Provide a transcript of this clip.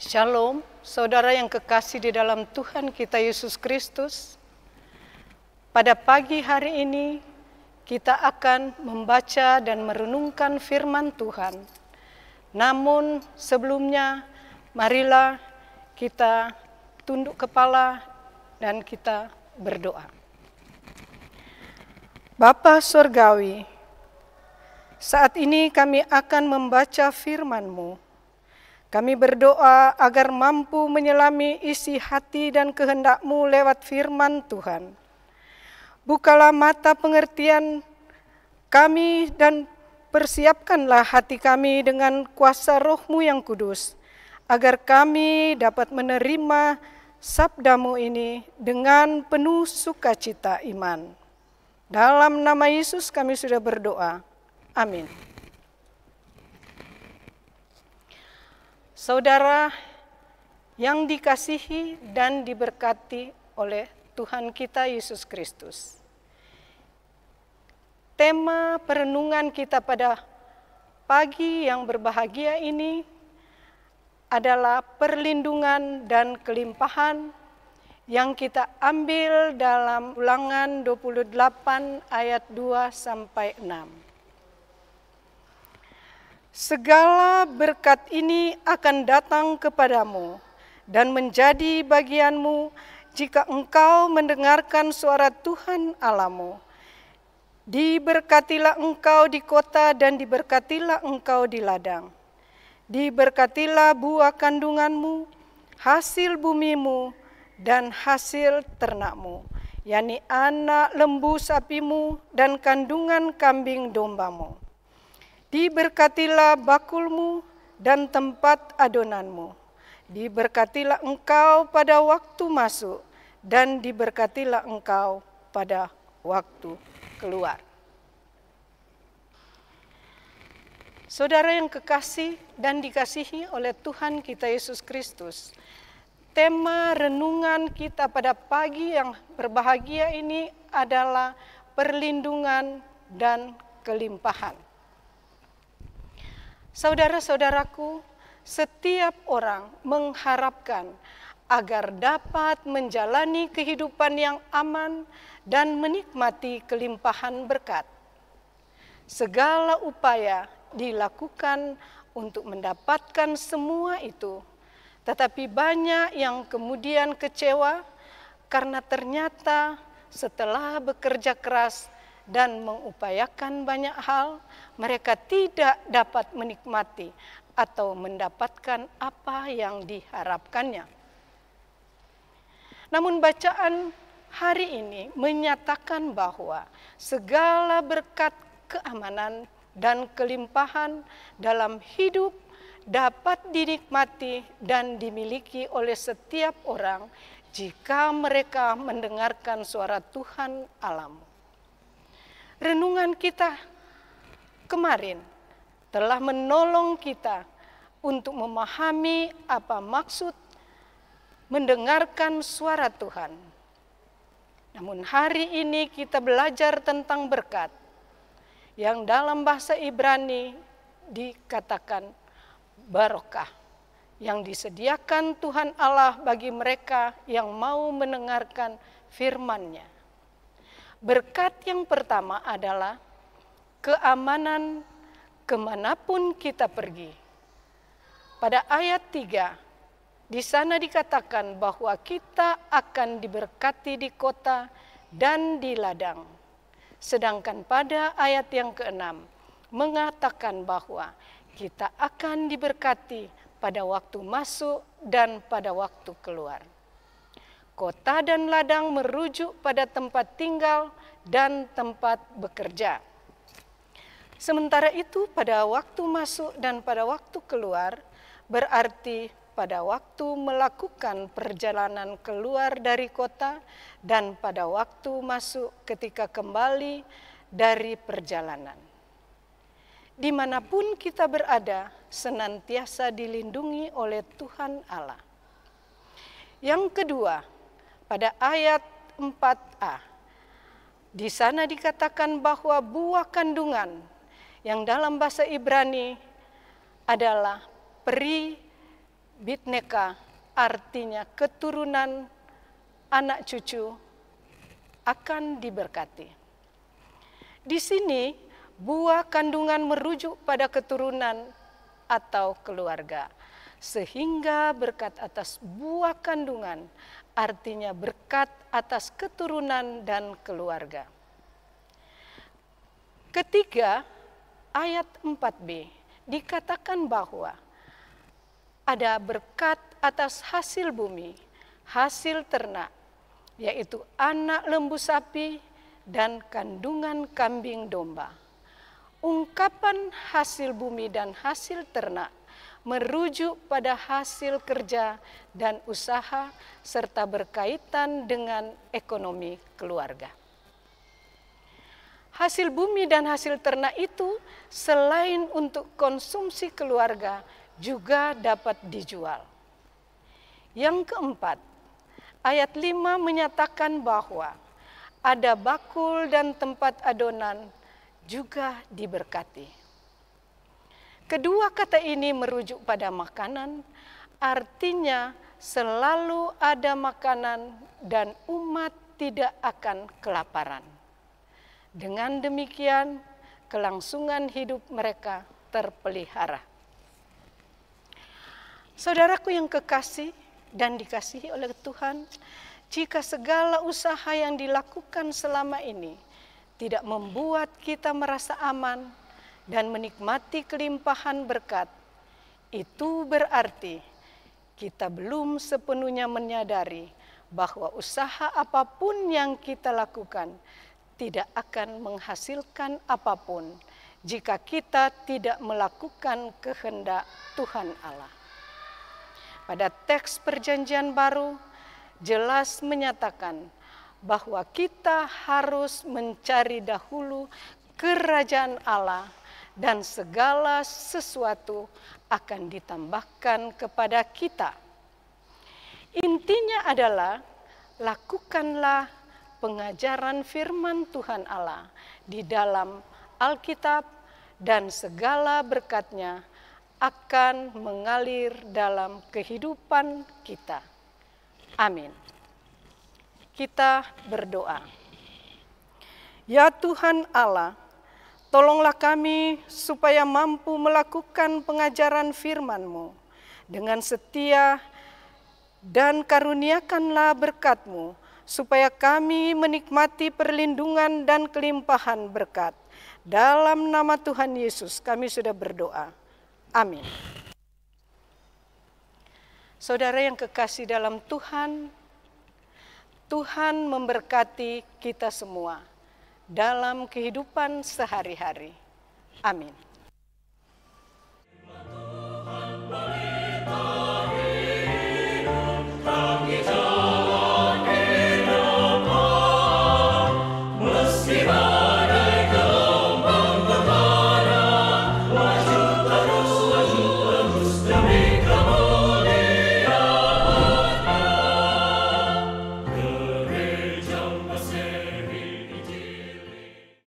Shalom, saudara yang kekasih di dalam Tuhan kita Yesus Kristus. Pada pagi hari ini kita akan membaca dan merenungkan firman Tuhan. Namun sebelumnya marilah kita tunduk kepala dan kita berdoa. Bapa Surgawi, saat ini kami akan membaca firman-Mu. Kami berdoa agar mampu menyelami isi hati dan kehendak-Mu lewat firman Tuhan. Bukalah mata pengertian kami dan persiapkanlah hati kami dengan kuasa Roh-Mu yang kudus, agar kami dapat menerima sabda-Mu ini dengan penuh sukacita iman. Dalam nama Yesus kami sudah berdoa. Amin. Saudara yang dikasihi dan diberkati oleh Tuhan kita Yesus Kristus. Tema perenungan kita pada pagi yang berbahagia ini adalah perlindungan dan kelimpahan yang kita ambil dalam Ulangan 28 ayat 2 sampai 6. Segala berkat ini akan datang kepadamu dan menjadi bagianmu jika engkau mendengarkan suara Tuhan Allahmu. Diberkatilah engkau di kota dan diberkatilah engkau di ladang. Diberkatilah buah kandunganmu, hasil bumimu, dan hasil ternakmu, yakni anak lembu sapimu dan kandungan kambing dombamu. Diberkatilah bakulmu dan tempat adonanmu. Diberkatilah engkau pada waktu masuk dan diberkatilah engkau pada waktu keluar. Saudara yang kekasih dan dikasihi oleh Tuhan kita Yesus Kristus, tema renungan kita pada pagi yang berbahagia ini adalah perlindungan dan kelimpahan. Saudara-saudaraku, setiap orang mengharapkan agar dapat menjalani kehidupan yang aman dan menikmati kelimpahan berkat. Segala upaya dilakukan untuk mendapatkan semua itu, tetapi banyak yang kemudian kecewa karena ternyata setelah bekerja keras dan mengupayakan banyak hal, mereka tidak dapat menikmati atau mendapatkan apa yang diharapkannya. Namun bacaan hari ini menyatakan bahwa segala berkat keamanan dan kelimpahan dalam hidup dapat dinikmati dan dimiliki oleh setiap orang jika mereka mendengarkan suara Tuhan Allahmu. Renungan kita kemarin telah menolong kita untuk memahami apa maksud mendengarkan suara Tuhan. Namun hari ini kita belajar tentang berkat yang dalam bahasa Ibrani dikatakan barokah, yang disediakan Tuhan Allah bagi mereka yang mau mendengarkan firman-Nya. Berkat yang pertama adalah keamanan kemanapun kita pergi. Pada ayat 3, di sana dikatakan bahwa kita akan diberkati di kota dan di ladang. Sedangkan pada ayat yang ke-6 mengatakan bahwa kita akan diberkati pada waktu masuk dan pada waktu keluar. Kota dan ladang merujuk pada tempat tinggal dan tempat bekerja. Sementara itu pada waktu masuk dan pada waktu keluar berarti pada waktu melakukan perjalanan keluar dari kota dan pada waktu masuk ketika kembali dari perjalanan. Dimanapun kita berada, senantiasa dilindungi oleh Tuhan Allah. Yang kedua, pada ayat 4a, di sana dikatakan bahwa buah kandungan yang dalam bahasa Ibrani adalah peri Bitneka artinya keturunan, anak cucu akan diberkati. Di sini buah kandungan merujuk pada keturunan atau keluarga. Sehingga berkat atas buah kandungan artinya berkat atas keturunan dan keluarga. Ketiga, ayat 4b dikatakan bahwa ada berkat atas hasil bumi, hasil ternak, yaitu anak lembu sapi dan kandungan kambing domba. Ungkapan hasil bumi dan hasil ternak merujuk pada hasil kerja dan usaha serta berkaitan dengan ekonomi keluarga. Hasil bumi dan hasil ternak itu selain untuk konsumsi keluarga juga dapat dijual. Yang keempat, ayat 5 menyatakan bahwa ada bakul dan tempat adonan juga diberkati. Kedua kata ini merujuk pada makanan, artinya selalu ada makanan dan umat tidak akan kelaparan. Dengan demikian, kelangsungan hidup mereka terpelihara. Saudaraku yang kekasih dan dikasihi oleh Tuhan, jika segala usaha yang dilakukan selama ini tidak membuat kita merasa aman dan menikmati kelimpahan berkat, itu berarti kita belum sepenuhnya menyadari bahwa usaha apapun yang kita lakukan tidak akan menghasilkan apapun jika kita tidak melakukan kehendak Tuhan Allah. Pada teks Perjanjian Baru jelas menyatakan bahwa kita harus mencari dahulu kerajaan Allah dan segala sesuatu akan ditambahkan kepada kita. Intinya adalah lakukanlah pengajaran firman Tuhan Allah di dalam Alkitab dan segala berkat-Nya akan mengalir dalam kehidupan kita. Amin. Kita berdoa. Ya Tuhan Allah, tolonglah kami supaya mampu melakukan pengajaran firman-Mu dengan setia dan karuniakanlah berkat-Mu supaya kami menikmati perlindungan dan kelimpahan berkat. Dalam nama Tuhan Yesus kami sudah berdoa. Amin. Saudara yang kekasih dalam Tuhan, Tuhan memberkati kita semua dalam kehidupan sehari-hari. Amin.